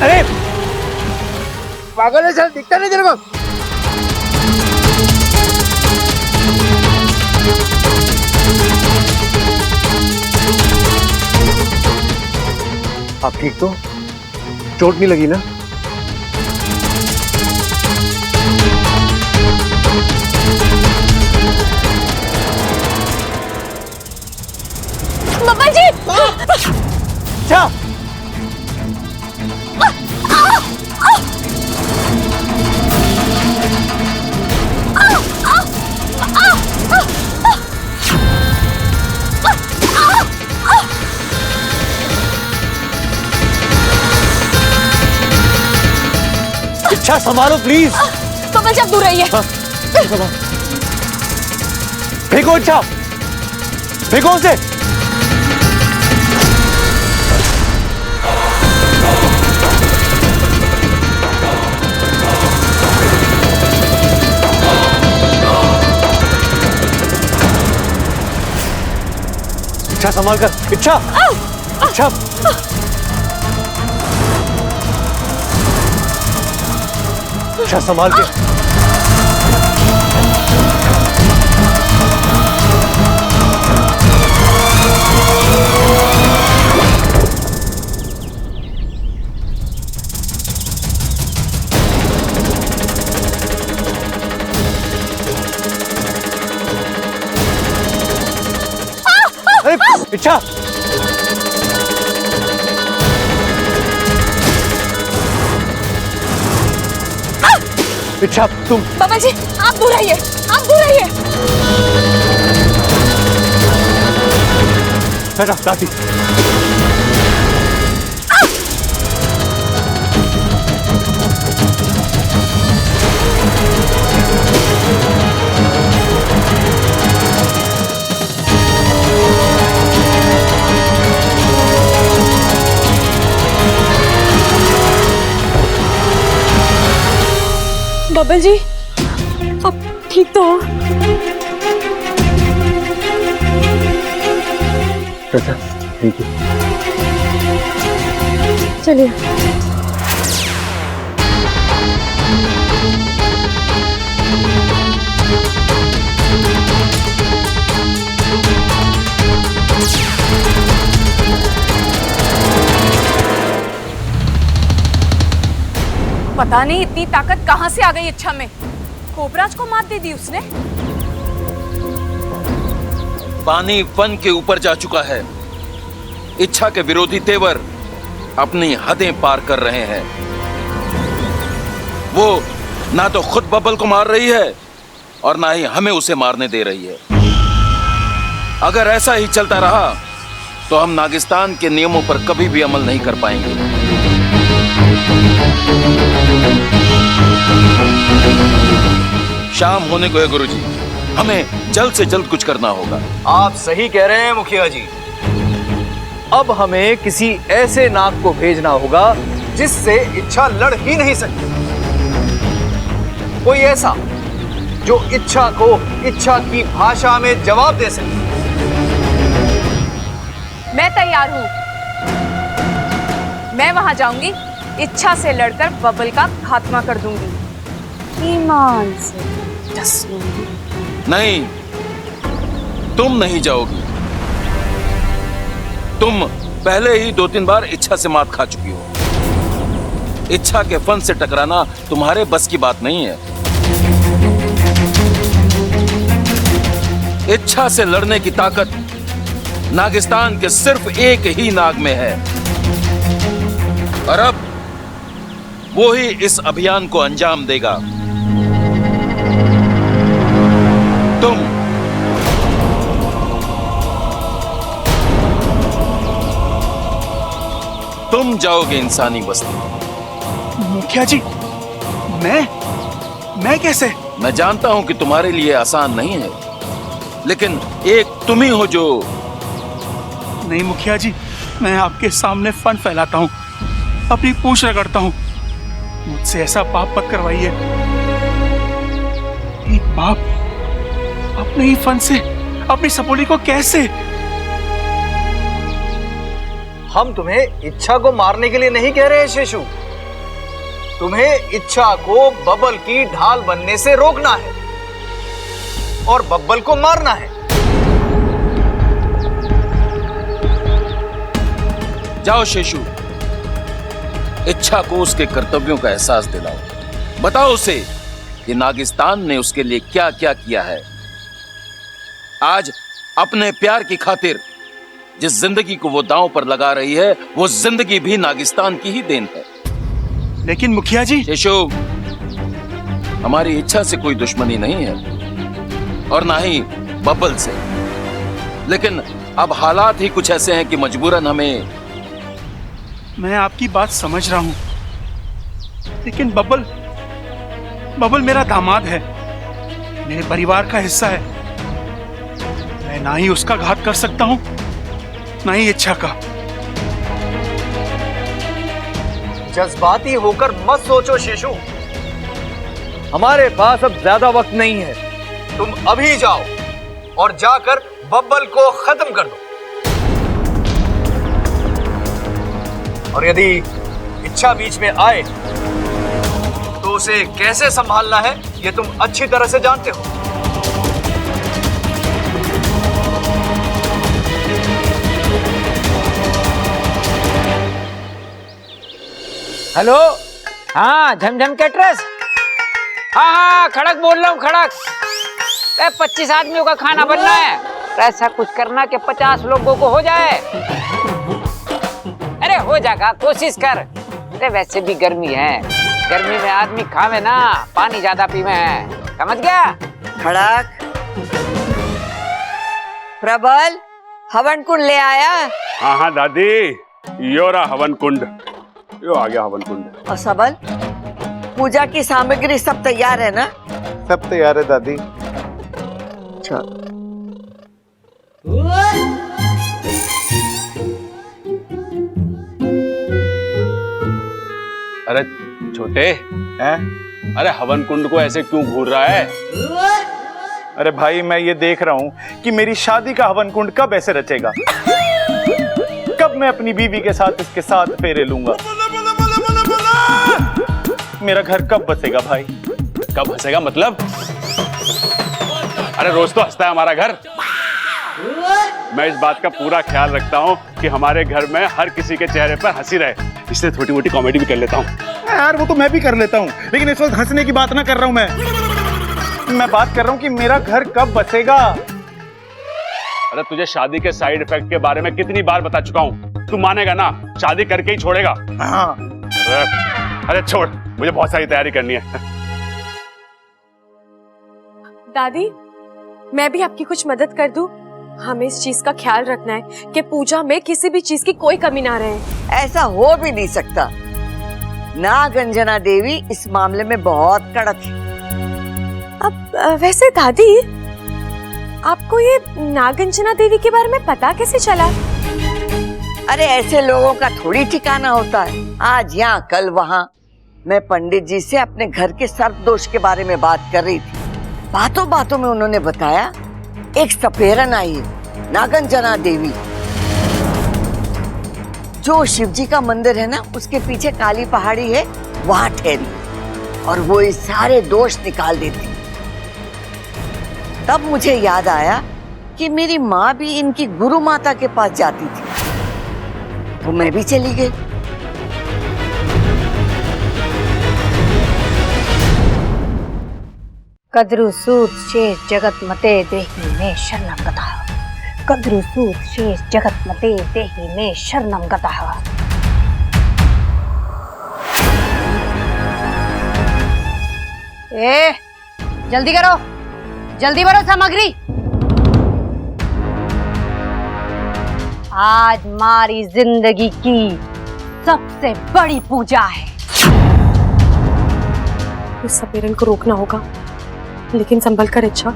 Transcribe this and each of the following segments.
अरे पागल है, सर दिखता नहीं तेरे को? आप ठीक तो? चोट नहीं लगी ना? बाबा जी! क्या? इच्छा संभालो प्लीज। बाबा जी आप दूर रहिए। फेंको इच्छा, फेंको उसे। इच्छा संभाल कर, इच्छा, इच्छा। इच्छा संभाल के। इच्छा, इच्छा तुम। बाबा जी आप दूर रहिए, आप दूर रहिए। हटा दादी। बबल जी आप ठीक तो हो? ठीक है, चलिए। पता नहीं इतनी ताकत कहां से आ गई इच्छा में। कोबराज को मात दे दी उसने। पानी फन के ऊपर जा चुका है। इच्छा के विरोधी तेवर अपनी हदें पार कर रहे हैं। वो ना तो खुद बबल को मार रही है और ना ही हमें उसे मारने दे रही है। अगर ऐसा ही चलता रहा तो हम नागिस्तान के नियमों पर कभी भी अमल नहीं कर पाएंगे। शाम होने को है गुरुजी, हमें जल्द से जल्द कुछ करना होगा। आप सही कह रहे हैं मुखिया जी। अब हमें किसी ऐसे नाग को भेजना होगा जिससे इच्छा लड़ ही नहीं सकती। कोई ऐसा जो इच्छा को इच्छा की भाषा में जवाब दे सके। मैं तैयार हूं। मैं वहां जाऊंगी, इच्छा से लड़कर बबल का खात्मा कर दूंगी। ईमान से डस लूंगी। नहीं, तुम नहीं जाओगी। तुम पहले ही 2-3 बार इच्छा से मात खा चुकी हो। इच्छा के फन से टकराना तुम्हारे बस की बात नहीं है। इच्छा से लड़ने की ताकत नागिस्तान के सिर्फ एक ही नाग में है और अब वो ही इस अभियान को अंजाम देगा। तुम जाओगे इंसानी बस्ती। मुखिया जी, मैं कैसे? मैं जानता हूं कि तुम्हारे लिए आसान नहीं है, लेकिन एक तुम ही हो जो। नहीं मुखिया जी, मैं आपके सामने फन फैलाता हूँ, अपनी पूंछ रगड़ता हूँ। मुझसे ऐसा पाप मत करवाइए। एक बाप अपने ही फन से अपनी सपोली को कैसे? हम तुम्हें इच्छा को मारने के लिए नहीं कह रहे शिशु। तुम्हें इच्छा को बबल की ढाल बनने से रोकना है और बब्बल को मारना है। जाओ शेषु, इच्छा को उसके कर्तव्यों का एहसास दिलाओ। बताओ उसे कि नागिस्तान ने उसके लिए क्या क्या किया है। आज अपने प्यार की खातिर जिस जिंदगी को वो दांव पर लगा रही है, वो जिंदगी भी नागिस्तान की ही देन है। लेकिन मुखिया जी, शेषु, हमारी इच्छा से कोई दुश्मनी नहीं है और ना ही बब्बल से, लेकिन अब हालात ही कुछ ऐसे हैं कि मजबूरन हमें। मैं आपकी बात समझ रहा हूं, लेकिन बब्बल मेरा दामाद है, मेरे परिवार का हिस्सा है। मैं ना ही उसका घात कर सकता हूं, ना ही इच्छा का। जज्बाती होकर मत सोचो शेषु, हमारे पास अब ज्यादा वक्त नहीं है। तुम अभी जाओ और जाकर बब्बल को खत्म कर दो। और यदि इच्छा बीच में आए तो उसे कैसे संभालना है, यह तुम अच्छी तरह से जानते हो। हेलो, हाँ झमझम कैटरस। हाँ खड़क बोल रहा हूँ, खड़क। 25 आदमियों का खाना बनना है, ऐसा कुछ करना कि 50 लोगों को हो जाए। अरे हो जाएगा, कोशिश कर। अरे वैसे भी गर्मी है, गर्मी में आदमी खावे ना, पानी ज्यादा पीवे है, समझ गया? खड़क, प्रबल हवन कुंड ले आया? हाँ हाँ दादी, यो रहा हवन कुंड, यो आ गया हवन कुंड। और सबल, पूजा की सामग्री सब तैयार है ना? सब तैयार है दादी। चल। अरे छोटे हैं? अरे हवन कुंड को ऐसे क्यों घूर रहा है? अरे भाई, मैं ये देख रहा हूँ कि मेरी शादी का हवन कुंड कब ऐसे रचेगा, कब मैं अपनी बीवी के साथ इसके साथ फेरे लूंगा, मेरा घर कब बसेगा भाई? कब हंसेगा मतलब? अरे रोज तो हंसता है हमारा घर। मैं इस बात का पूरा ख्याल रखता हूँ कि हमारे घर में हर किसी के चेहरे पर हंसी रहे, इसलिए छोटी मोटी कॉमेडी भी कर लेता हूँ। यार वो तो मैं भी कर लेता हूँ, लेकिन इस वक्त हंसने की बात ना कर रहा हूँ मैं बात कर रहा हूँ कि मेरा घर कब बसेगा। अरे तुझे शादी के साइड इफेक्ट के बारे में कितनी बार बता चुका हूँ, तू मानेगा ना? शादी करके ही छोड़ेगा। हाँ। अरे छोड़, मुझे बहुत सारी तैयारी करनी है। दादी, मैं भी आपकी कुछ मदद कर दूं? हमें इस चीज का ख्याल रखना है कि पूजा में किसी भी चीज की कोई कमी ना रहे। ऐसा हो भी नहीं सकता। नागंजना देवी इस मामले में बहुत कड़क है। अब वैसे दादी, आपको ये नागंजना देवी के बारे में पता कैसे चला? अरे ऐसे लोगों का थोड़ी ठिकाना होता है, आज यहाँ कल वहाँ। मैं पंडित जी से अपने घर के सर्प दोष के बारे में बात कर रही थी। बातों बातों में उन्होंने बताया एक सपेरन आई है, नागंजना देवी, जो शिवजी का मंदिर है ना, उसके पीछे काली पहाड़ी है, वहां ठहरी और वो ये सारे दोष निकाल देती। तब मुझे याद आया कि मेरी माँ भी इनकी गुरु माता के पास जाती थी, तो मैं भी चली गई। कद्रु सूत शेष जगत मते देहि में शरणं गतः। कद्रु सूत शेष जगत मते देहि में शरणं गतः। ए, जल्दी करो, जल्दी भरो सामग्री। आज हमारी जिंदगी की सबसे बड़ी पूजा है। इस सपेरन को रोकना होगा, लेकिन संभल कर। इच्छा,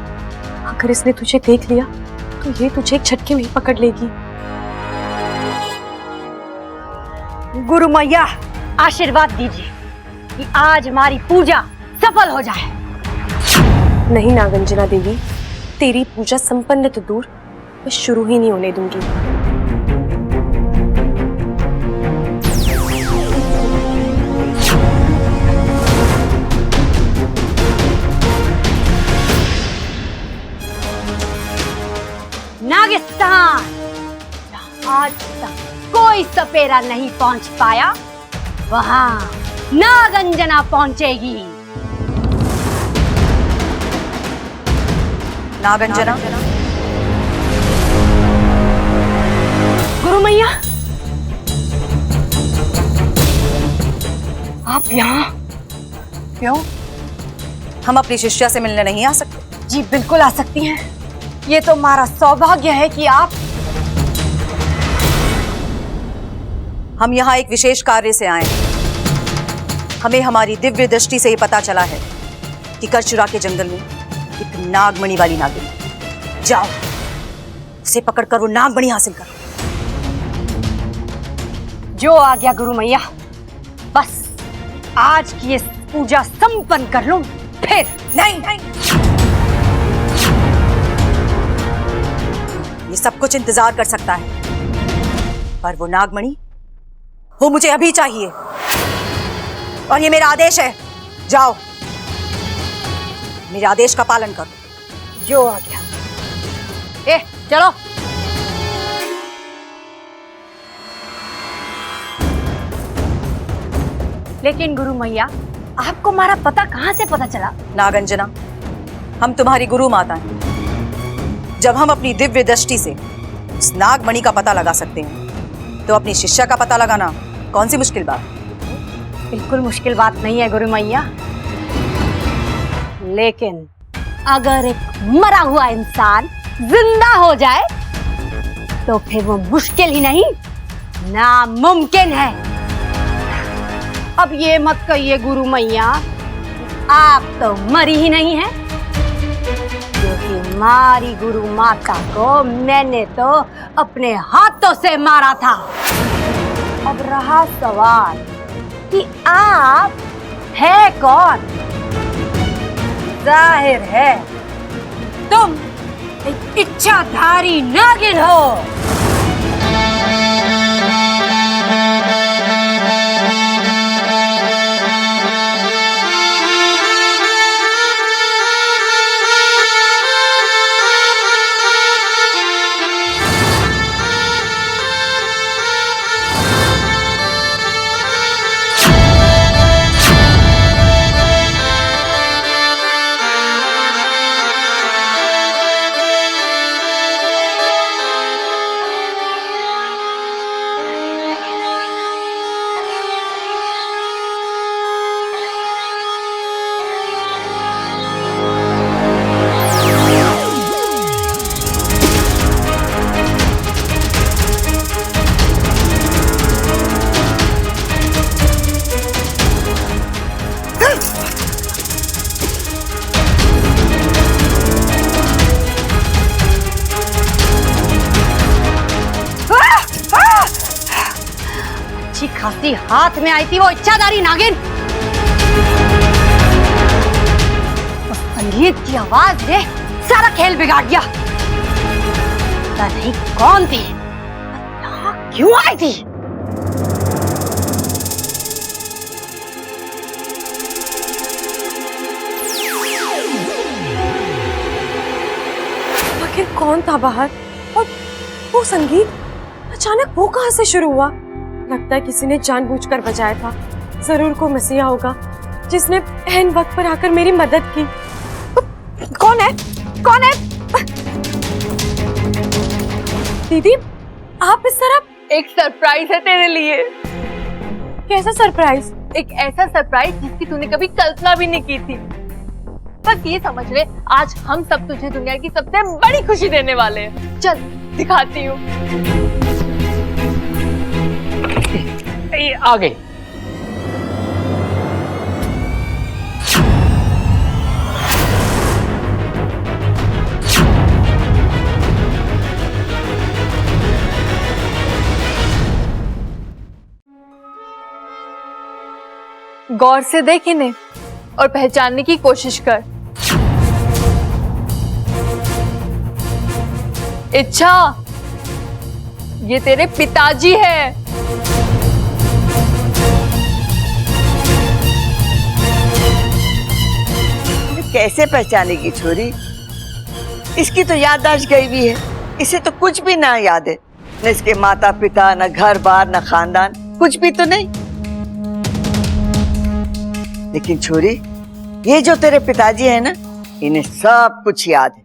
अगर इसने तुझे देख लिया तो ये तुझे एक झटके में ही पकड़ लेगी। गुरु मैया आशीर्वाद दीजिए कि आज हमारी पूजा सफल हो जाए। नहीं नागंजना देवी, तेरी पूजा संपन्न तो दूर, मैं शुरू ही नहीं होने दूंगी। नागिस्तान जहाँ आज तक कोई सपेरा नहीं पहुंच पाया, वहां नागंजना पहुंचेगी। नागंजना, गुरु मैया, आप यहाँ क्यों? हम अपनी शिष्या से मिलने नहीं आ सकते? जी बिल्कुल आ सकती हैं। ये तो हमारा सौभाग्य है कि आप। हम यहाँ एक विशेष कार्य से आए हैं। हमें हमारी दिव्य दृष्टि से ये पता चला है कि करचुरा के जंगल में एक नागमणि वाली नागिन। जाओ, उसे पकड़कर वो नागमणि हासिल करो। जो आ गया गुरु मैया, बस आज की ये पूजा संपन्न कर लूं, फिर नहीं, ये सब कुछ इंतजार कर सकता है, पर वो नागमणि, वो मुझे अभी चाहिए। और ये मेरा आदेश है। जाओ, मेरे आदेश का पालन करो। जो आ गया। ए चलो। लेकिन गुरु मैया, आपको हमारा पता कहाँ से पता चला? नागंजना, हम तुम्हारी गुरु माता हैं। जब हम अपनी दिव्य दृष्टि से उस नागमणि का पता लगा सकते हैं, तो अपनी शिष्या का पता लगाना कौन सी मुश्किल बात? बिल्कुल मुश्किल बात नहीं है गुरु मैया, लेकिन अगर एक मरा हुआ इंसान जिंदा हो जाए तो फिर वो मुश्किल ही नहीं, नामुमकिन है। अब ये मत कहिए गुरु मैया, आप तो मरी ही नहीं है, क्योंकि हमारी गुरु माता को मैंने तो अपने हाथों से मारा था। अब रहा सवाल कि आप है कौन? जाहिर है तुम एक इच्छाधारी नागिन हो। अच्छी खासी हाथ में आई थी वो इच्छाधारी नागिन। उस संगीत की आवाज ने सारा खेल बिगाड़ दिया। पता नहीं कौन थी, यहाँ क्यों आई थी? आखिर कौन था बाहर? और वो संगीत अचानक वो कहां से शुरू हुआ? लगता है किसी ने जानबूझकर बजाया था। जरूर को मसीहा होगा जिसने ऐन वक्त पर आकर मेरी मदद की। कौन है? कौन है? दीदी, आप इस तरफ? एक सरप्राइज है तेरे लिए। कैसा सरप्राइज? एक ऐसा सरप्राइज जिसकी तूने कभी कल्पना भी नहीं की थी। बस ये समझ ले, आज हम सब तुझे दुनिया की सबसे बड़ी खुशी देने वाले हैं। चल दिखाती हूँ। आ गई। गौर से देख इन्हें और पहचानने की कोशिश कर। इच्छा, ये तेरे पिताजी है। कैसे पहचानेगी छोरी? इसकी तो याददाश्त गई भी है। इसे तो कुछ भी ना याद है, न इसके माता पिता, न घर बार, न खानदान, कुछ भी तो नहीं। लेकिन छोरी, ये जो तेरे पिताजी है ना, इन्हें सब कुछ याद है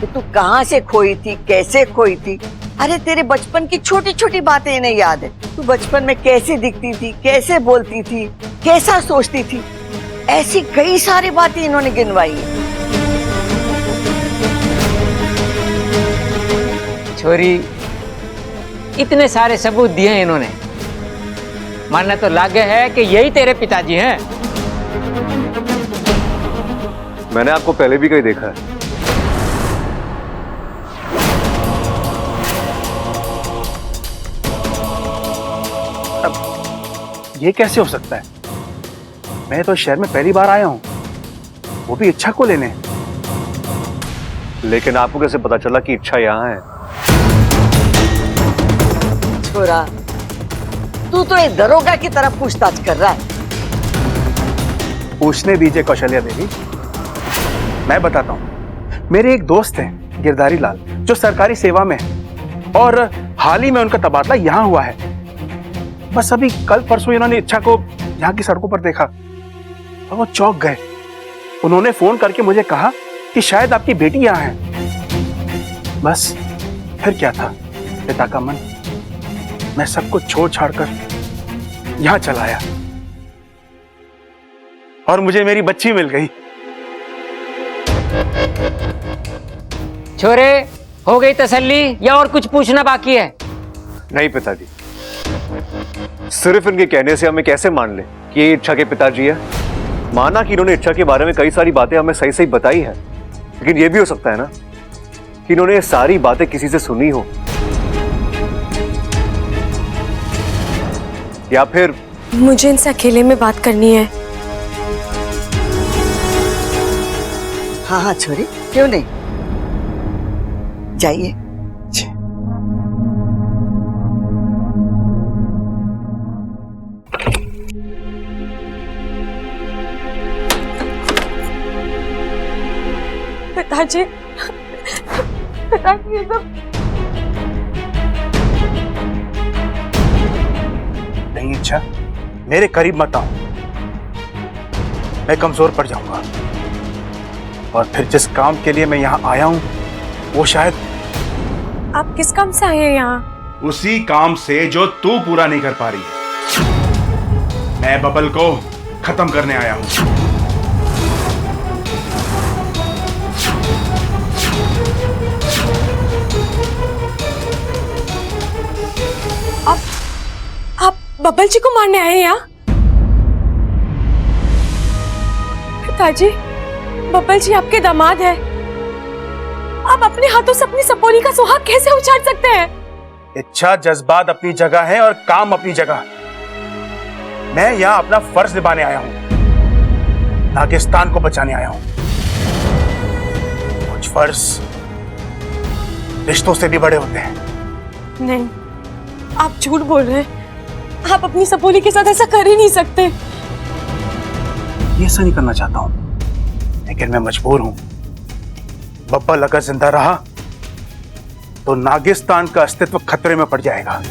कि तू कहाँ से खोई थी, कैसे खोई थी। अरे तेरे बचपन की छोटी छोटी बातें इन्हें याद है। तू बचपन में कैसे दिखती थी, कैसे बोलती थी, कैसा सोचती थी, ऐसी कई सारी बातें इन्होंने गिनवाई है। छोरी, इतने सारे सबूत दिए हैं इन्होंने, मानना तो लागे है कि यही तेरे पिताजी हैं। मैंने आपको पहले भी कहीं देखा है। ये कैसे हो सकता है? मैं तो शहर में पहली बार आया हूं, वो भी इच्छा को लेने। लेकिन आपको कैसे पता चला कि इच्छा यहाँ है? छोरा, तू तो एक दरोगा की तरफ पूछताछ कर रहा है। पूछने दीजिए कौशल्या देवी, मैं बताता हूं। मेरे एक दोस्त हैं गिरधारी लाल, जो सरकारी सेवा में है, और हाल ही में उनका तबादला यहाँ हुआ है। बस अभी कल परसों इन्होंने इच्छा को यहाँ की सड़कों पर देखा और वो चौंक गए। उन्होंने फोन करके मुझे कहा कि शायद आपकी बेटी यहाँ है। बस फिर क्या था, पिता का मन। मैं सब कुछ छोड़ छाड़कर यहाँ चला आया और मुझे मेरी बच्ची मिल गई। छोरे, हो गई तसल्ली या और कुछ पूछना बाकी है? नहीं पिताजी, सिर्फ इनके कहने से हमें कैसे मान ले कि ये इच्छा के पिताजी है। माना कि इन्होंने इच्छा के बारे में कई सारी बातें हमें सही सही बताई है, लेकिन ये भी हो सकता है ना कि इन्होंने ये सारी बातें किसी से सुनी हो, या फिर मुझे इनसे अकेले में बात करनी है। हाँ हाँ छोरी, क्यों नहीं, जाइए। पिताजी, पिताजी, ये सब नहीं इच्छा, मेरे करीब मत आओ, मैं कमजोर पड़ जाऊंगा। और फिर जिस काम के लिए मैं यहाँ आया हूँ वो शायद। आप किस काम से आए हैं यहाँ? उसी काम से जो तू पूरा नहीं कर पा रही है। मैं बबल को खत्म करने आया हूँ। आप बबल जी को मारने आए हैं यहाँ? पिताजी, बबल जी आपके दामाद है। आप अपने हाथों से अपनी सपोरी का सुहाग कैसे उछाल सकते हैं? इच्छा, जज्बात अपनी जगह है और काम अपनी जगह। मैं यहाँ अपना फर्ज निभाने आया हूँ, नागिस्तान को बचाने आया हूँ। कुछ फर्ज रिश्तों से भी बड़े होते हैं। नहीं, आप झूठ बोल रहे हैं। आप अपनी सपोली के साथ ऐसा कर ही नहीं सकते। ये ऐसा नहीं करना चाहता हूँ, लेकिन मैं मजबूर हूं। बब्बल अगर जिंदा रहा तो नागिस्तान का अस्तित्व खतरे में पड़ जाएगा।